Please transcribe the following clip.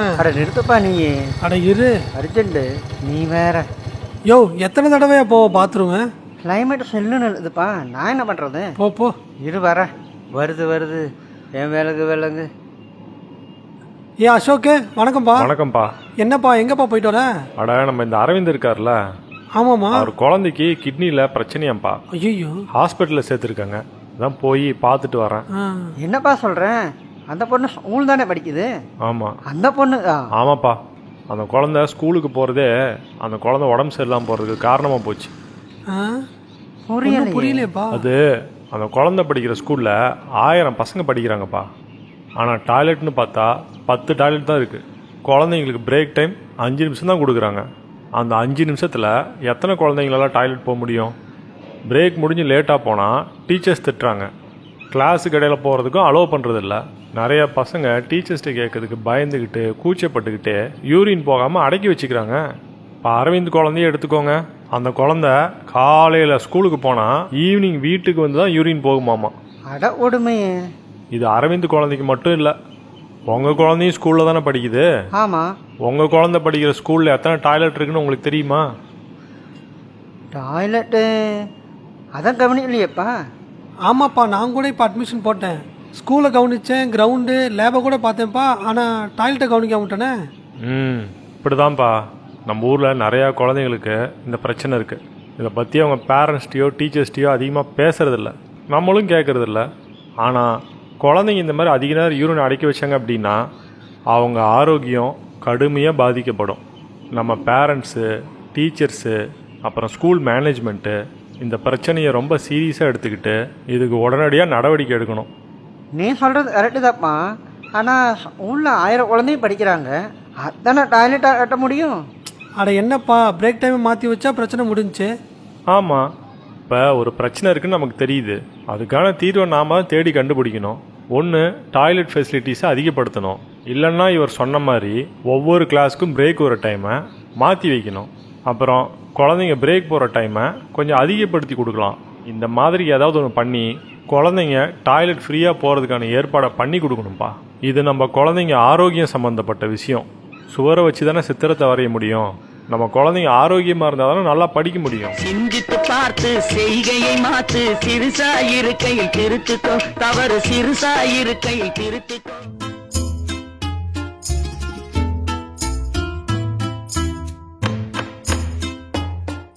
அட நிறுத்தப்பா நீ. அட இரு. அர்ஜென்ட் நீ வேற. யோ எத்தனை தடவையா போ பாத்ரூமு? கிளைமேட் செல்லுன்னு இருக்குதுப்பா, நான் என்ன பண்ணுறது? போ போ. இரு வர. வருது என் விலங்கு. ஏ அசோக்கு வணக்கம்ப்பா. வணக்கம்ப்பா. என்னப்பா எங்கப்பா போயிட்டு வர? அட நம்ம இந்த அரவிந்த் இருக்கார்ல, ஆமாம்மா. அவர் குழந்தைக்கு கிட்னியில் பிரச்சனையாம்ப்பா. ஐயோ. ஹாஸ்பிட்டலில் சேர்த்துருக்காங்க, அதான் போய் பார்த்துட்டு வரேன். என்னப்பா சொல்கிறேன்? அந்த பொண்ணு ஸ்கூல் தானே படிக்குது? ஆமாம். அந்த பொண்ணு ஆமாப்பா, அந்த குழந்தை ஸ்கூலுக்கு போகிறதே அந்த குழந்தை உடம்பு சரியில்லாமல் போகிறதுக்கு காரணமாக போச்சு. புரியலையேப்பா. அது அந்த குழந்தை படிக்கிற ஸ்கூலில் 1000 பசங்க படிக்கிறாங்கப்பா. ஆனால் டாய்லெட்னு பார்த்தா 10 டாய்லெட் தான் இருக்குது. குழந்தைங்களுக்கு பிரேக் டைம் 5 நிமிஷம் தான் கொடுக்குறாங்க. அந்த 5 நிமிஷத்தில் எத்தனை குழந்தைங்களால டாய்லெட் போக முடியும்? பிரேக் முடிஞ்சு லேட்டாக போனால் டீச்சர்ஸ் திட்டுறாங்க. கிளாஸுக்கு இடையில் போகிறதுக்கும் அலோவ் பண்ணுறதில்ல. நிறைய பசங்க டீச்சர்ஸ்ட்டு கேட்கறதுக்கு பயந்துக்கிட்டு கூச்சப்பட்டுக்கிட்டு யூரின் போகாமல் அடக்கி வச்சுக்கிறாங்க. இப்போ அரவிந்த் குழந்தைய எடுத்துக்கோங்க. அந்த குழந்தை காலையில் ஸ்கூலுக்கு போனால் ஈவினிங் வீட்டுக்கு வந்து தான் யூரின் போகுமாமா. அட கொடுமையே. இது அரவிந்த் குழந்தைக்கு மட்டும் இல்லை, உங்கள் குழந்தையும் ஸ்கூலில் தானே படிக்குது. ஆமாம். உங்கள் குழந்தை படிக்கிற ஸ்கூலில் எத்தனை டாய்லெட் இருக்குன்னு உங்களுக்கு தெரியுமா? டாய்லெட்டு அதான் கவனிக்கலையேப்பா. ஆமாப்பா, நான் கூட இப்போ அட்மிஷன் போட்டேன். ஸ்கூலை கவனித்தேன், கிரவுண்டு லேபை கூட பார்த்தேன்ப்பா. ஆனால் டாய்லெட்டை கவனிக்க விட்டேனே. இப்படி தான்ப்பா, நம்ம ஊரில் நிறையா குழந்தைங்களுக்கு இந்த பிரச்சனை இருக்குது. இதை பற்றி அவங்க பேரண்ட்ஸ்டையோ டீச்சர்ஸ்டையோ அதிகமாக பேசுகிறதில்ல, நம்மளும் கேட்குறதில்ல. ஆனால் குழந்தைங்க இந்த மாதிரி அதிக நேரம் யூரின் அடக்கி வச்சாங்க அப்படின்னா அவங்க ஆரோக்கியம் கடுமையாக பாதிக்கப்படும். நம்ம பேரண்ட்ஸு, டீச்சர்ஸு, அப்புறம் ஸ்கூல் மேனேஜ்மெண்ட்டு இந்த பிரச்சனையை ரொம்ப சீரியஸாக எடுத்துக்கிட்டு இதுக்கு உடனடியாக நடவடிக்கை எடுக்கணும். நீ சொல்கிறது கரெக்டு தான்ப்பா. ஆனால் ஸ்கூலில் 1000 குழந்தையும் படிக்கிறாங்க, அதானே டாய்லெட்டாக கட்ட முடியும்? அட என்னப்பா, பிரேக் டைமை மாற்றி வச்சா பிரச்சனை முடிஞ்சுச்சு. ஆமாம், இப்போ ஒரு பிரச்சனை இருக்குன்னு நமக்கு தெரியுது, அதுக்கான தீர்வை நாம் தான் தேடி கண்டுபிடிக்கணும். ஒன்று, டாய்லெட் ஃபெசிலிட்டிஸை அதிகப்படுத்தணும். இல்லைன்னா இவர் சொன்ன மாதிரி ஒவ்வொரு கிளாஸுக்கும் பிரேக் ஒரு டைமை மாற்றி வைக்கணும். அப்புறம் குழந்தைங்க பிரேக் போகிற டைமை கொஞ்சம் அதிகப்படுத்தி கொடுக்கலாம். இந்த மாதிரி ஏதாவது ஒன்று பண்ணி குழந்தைங்க டாய்லெட் ஃப்ரீயாக போகிறதுக்கான ஏற்பாடை பண்ணி கொடுக்கணும்ப்பா. இது நம்ம குழந்தைங்க ஆரோக்கியம் சம்மந்தப்பட்ட விஷயம். சுவரை வச்சு தானே சித்திரத்தை வரைய முடியும். நம்ம குழந்தைங்க ஆரோக்கியமாக இருந்தால் தானே நல்லா படிக்க முடியும். சிந்தித்து பார்த்து செய்கையை மாற்று, சிறுசாயிருக்கையில் திருத்துக்கோ, தவறு சிறுசாயிருக்கையில் திருத்துக்கோ.